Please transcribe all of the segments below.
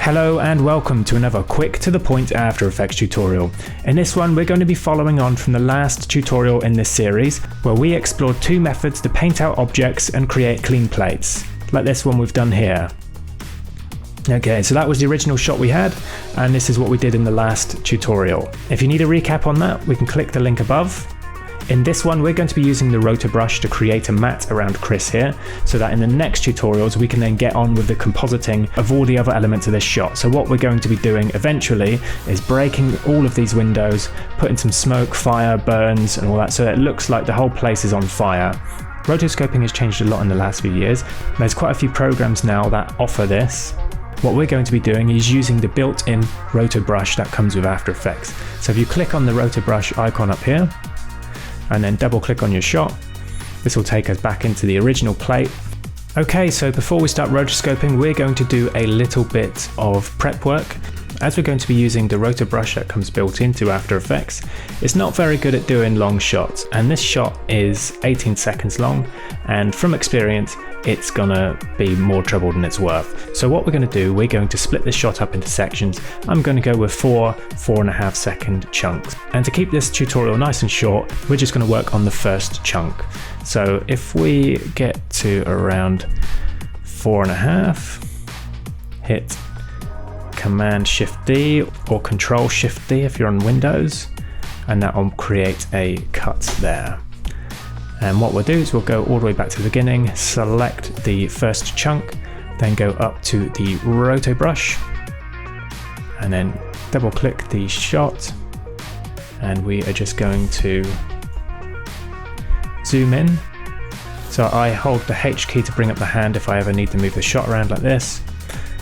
Hello and welcome to another quick to the point After Effects tutorial. In this one we're going to be following on from the last tutorial in this series where we explored two methods to paint out objects and create clean plates, like this one we've done here. Okay, so that was the original shot we had, and this is what we did in the last tutorial. If you need a recap on that, we can click the link above. In this one, we're going to be using the Roto Brush to create a mat around Chris here, so that in the next tutorials we can then get on with the compositing of all the other elements of this shot. So what we're going to be doing eventually is breaking all of these windows, putting some smoke, fire, burns and all that, so it looks like the whole place is on fire. Rotoscoping has changed a lot in the last few years. There's quite a few programs now that offer this. What we're going to be doing is using the built-in Roto Brush that comes with After Effects. So if you click on the Roto Brush icon up here, and then double click on your shot, this will take us back into the original plate. Okay, so before we start rotoscoping, we're going to do a little bit of prep work. As we're going to be using the Roto Brush that comes built into After Effects, it's not very good at doing long shots, and this shot is 18 seconds long, and from experience it's gonna be more trouble than it's worth. So what we're going to do, we're going to split this shot up into sections. I'm going to go with 4.5 second chunks, and to keep this tutorial nice and short, we're just going to work on the first chunk. So if we get to around 4.5, hit Command Shift D or Control Shift D if you're on Windows, and that will create a cut there. And what we'll do is we'll go all the way back to the beginning, select the first chunk, then go up to the Roto Brush, and then double click the shot, and we are just going to zoom in. So I hold the H key to bring up the hand if I ever need to move the shot around like this.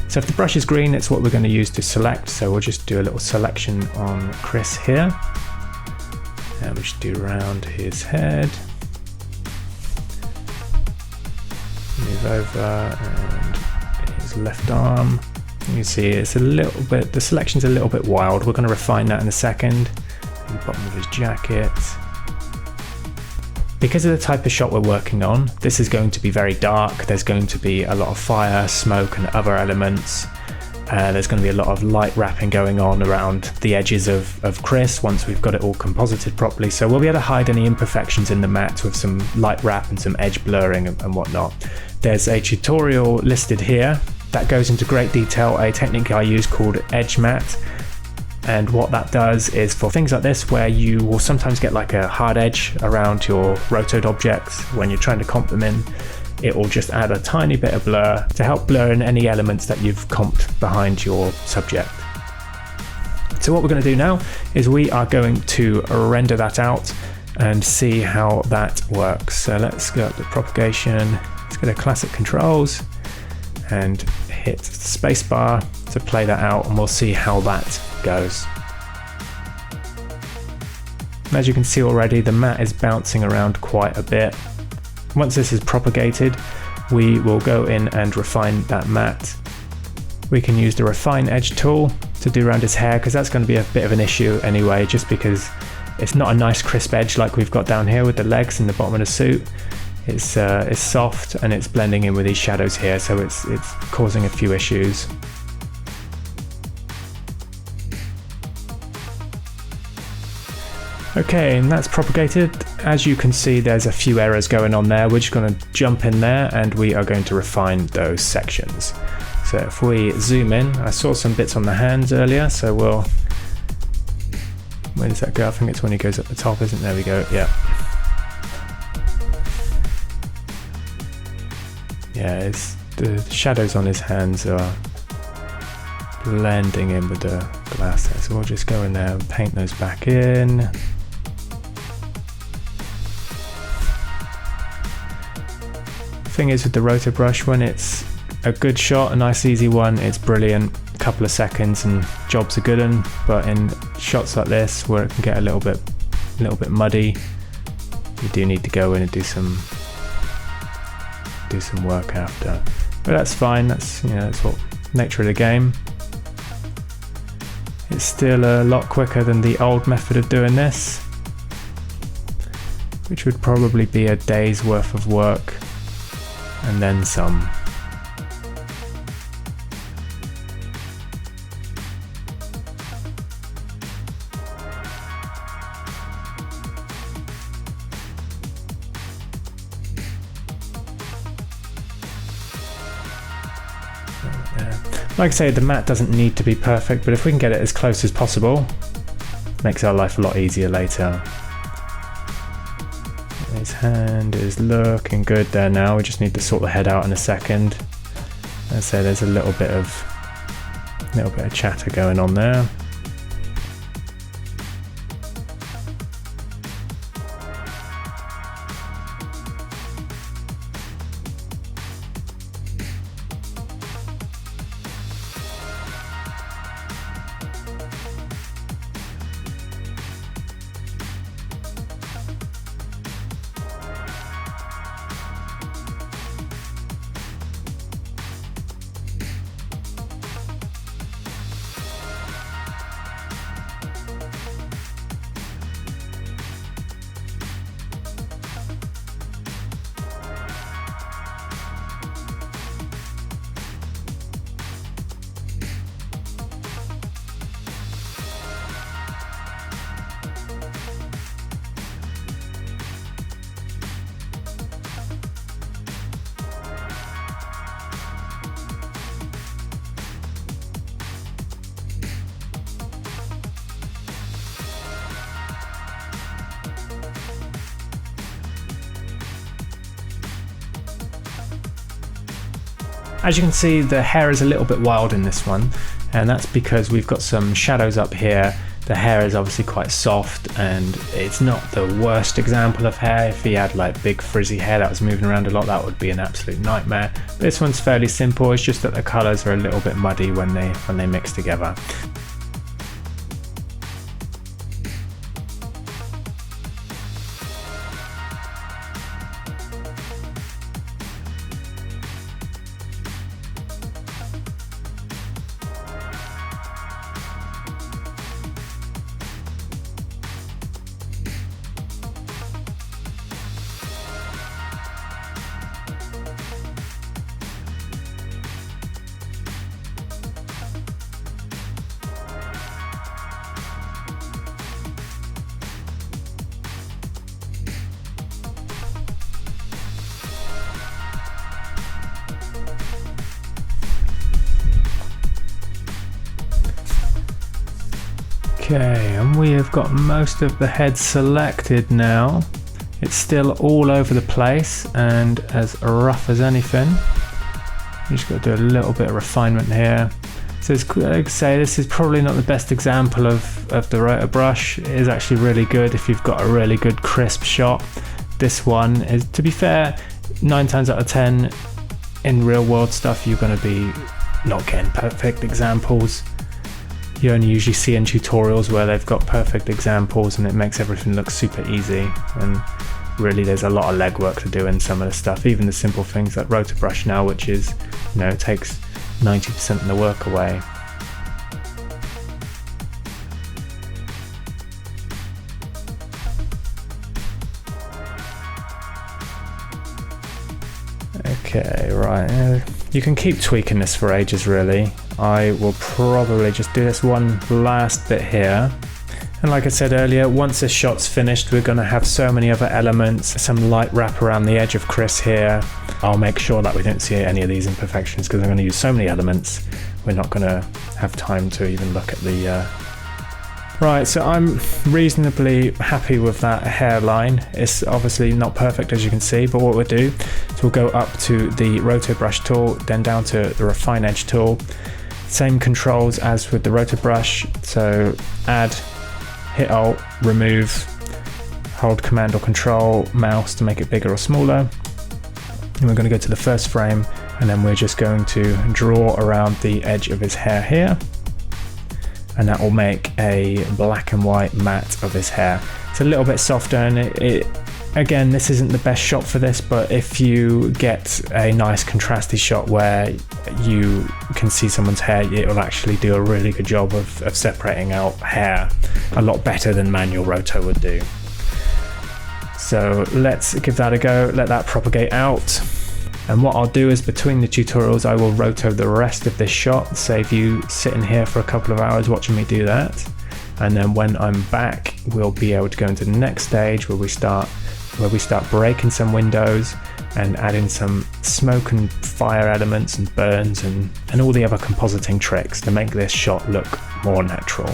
So if the brush is green, it's what we're going to use to select, so we'll just do a little selection on Chris here, and we'll just do around his head. Move over and his left arm. You see it's a little bit, the selection's a little bit wild. We're going to refine that in a second. The bottom of his jacket. Because of the type of shot we're working on, this is going to be very dark. There's going to be a lot of fire, smoke and other elements. There's going to be a lot of light wrapping going on around the edges of Chris once we've got it all composited properly. So we'll be able to hide any imperfections in the mat with some light wrap and some edge blurring and whatnot. There's a tutorial listed here that goes into great detail, a technique I use called edge mat. And what that does is for things like this where you will sometimes get like a hard edge around your rotoed objects when you're trying to comp them in, it will just add a tiny bit of blur to help blur in any elements that you've comped behind your subject. So what we're going to do now is we are going to render that out and see how that works. So let's go up to propagation, let's go to classic controls and hit spacebar to play that out, and we'll see how that goes. And as you can see already, the mat is bouncing around quite a bit. Once this is propagated, we will go in and refine that mat. We can use the refine edge tool to do around his hair, because that's going to be a bit of an issue anyway, just because it's not a nice crisp edge like we've got down here with the legs and the bottom of the suit. It's soft and it's blending in with these shadows here, so it's causing a few issues. Okay, and that's propagated. As you can see, there's a few errors going on there. We're just going to jump in there and we are going to refine those sections. So if we zoom in, I saw some bits on the hands earlier, so we'll... Where does that go? I think it's when he goes up the top, isn't it? There we go, yeah. Yeah, the shadows on his hands are blending in with the glass there, so we'll just go in there and paint those back in. Thing is with the Roto Brush, when it's a good shot, a nice easy one, it's brilliant, a couple of seconds and job's a good one. But in shots like this where it can get a little bit muddy, you do need to go in and do some work after. But that's fine, that's what nature of the game. It's still a lot quicker than the old method of doing this, which would probably be a day's worth of work and then some. Like I say, the matte doesn't need to be perfect, but if we can get it as close as possible, makes our life a lot easier later. His hand is looking good there now. We just need to sort the head out in a second. Let's say there's a little bit of chatter going on there. As you can see, the hair is a little bit wild in this one, and that's because we've got some shadows up here. The hair is obviously quite soft, and it's not the worst example of hair. If he had like big frizzy hair that was moving around a lot, that would be an absolute nightmare. But this one's fairly simple. It's just that the colors are a little bit muddy when they mix together. Okay, and we have got most of the head selected now. It's still all over the place and as rough as anything. You just got to do a little bit of refinement here. So it's, like I say, this is probably not the best example of the Roto Brush. It is actually really good if you've got a really good crisp shot. This one is, to be fair, 9 times out of 10 in real world stuff you're going to be not getting perfect examples. You only usually see in tutorials where they've got perfect examples and it makes everything look super easy, and really there's a lot of legwork to do in some of the stuff, even the simple things like Roto Brush now, which is, you know, takes 90% of the work away. Okay, right, you can keep tweaking this for ages really. I will probably just do this one last bit here. And like I said earlier, once this shot's finished, we're going to have so many other elements, some light wrap around the edge of Chris here. I'll make sure that we don't see any of these imperfections because I'm going to use so many elements, we're not going to have time to even look at the... Right, so I'm reasonably happy with that hairline. It's obviously not perfect as you can see, but what we'll do is we'll go up to the Roto Brush tool, then down to the Refine Edge tool. Same controls as with the Roto Brush, so add, hit Alt, remove, hold Command or Control mouse to make it bigger or smaller. And we're going to go to the first frame, and then we're just going to draw around the edge of his hair here. And that will make a black and white matte of his hair. It's a little bit softer, and again, this isn't the best shot for this, but if you get a nice contrasty shot where you can see someone's hair, it will actually do a really good job of separating out hair, a lot better than manual roto would do. So let's give that a go, let that propagate out. And what I'll do is between the tutorials I will roto the rest of this shot, save you sitting here for a couple of hours watching me do that. And then when I'm back, we'll be able to go into the next stage where we start breaking some windows, and add in some smoke and fire elements and burns and all the other compositing tricks to make this shot look more natural.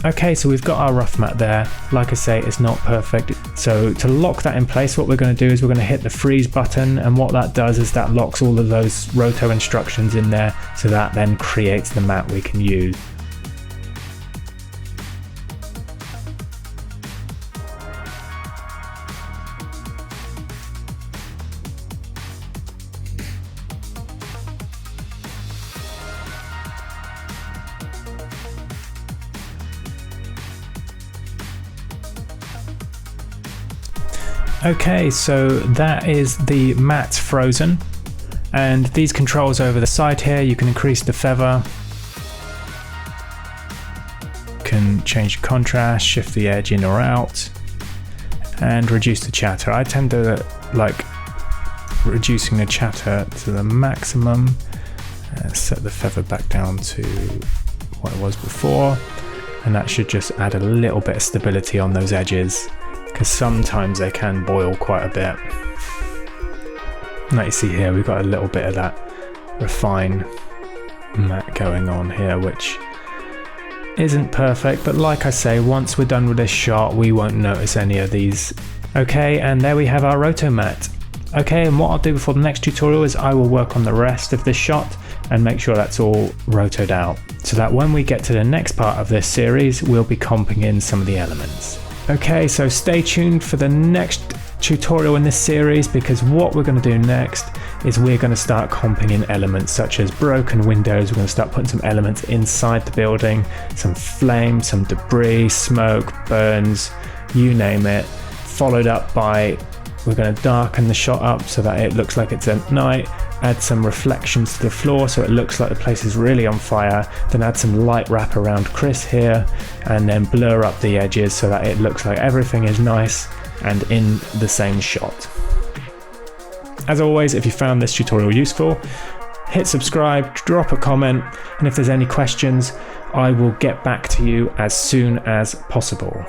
Okay, so we've got our rough mat there. Like I say, it's not perfect. So to lock that in place, what we're going to do is we're going to hit the freeze button, and what that does is that locks all of those roto instructions in there, so that then creates the mat we can use. Okay, so that is the mat frozen, and these controls over the side here, you can increase the feather, can change contrast, shift the edge in or out, and reduce the chatter. I tend to like reducing the chatter to the maximum, set the feather back down to what it was before, and that should just add a little bit of stability on those edges, because sometimes they can boil quite a bit. Like you see here, we've got a little bit of that refine mat going on here, which isn't perfect, but like I say, once we're done with this shot, we won't notice any of these. Okay, and there we have our roto mat. Okay, and what I'll do before the next tutorial is I will work on the rest of this shot and make sure that's all rotoed out, so that when we get to the next part of this series, we'll be comping in some of the elements. Okay, so stay tuned for the next tutorial in this series, because what we're going to do next is we're going to start comping in elements such as broken windows. We're going to start putting some elements inside the building, some flame, some debris, smoke, burns, you name it, followed up by we're going to darken the shot up so that it looks like it's at night, add some reflections to the floor so it looks like the place is really on fire, then add some light wrap around Chris here, and then blur up the edges so that it looks like everything is nice and in the same shot. As always, if you found this tutorial useful, hit subscribe, drop a comment, and if there's any questions, I will get back to you as soon as possible.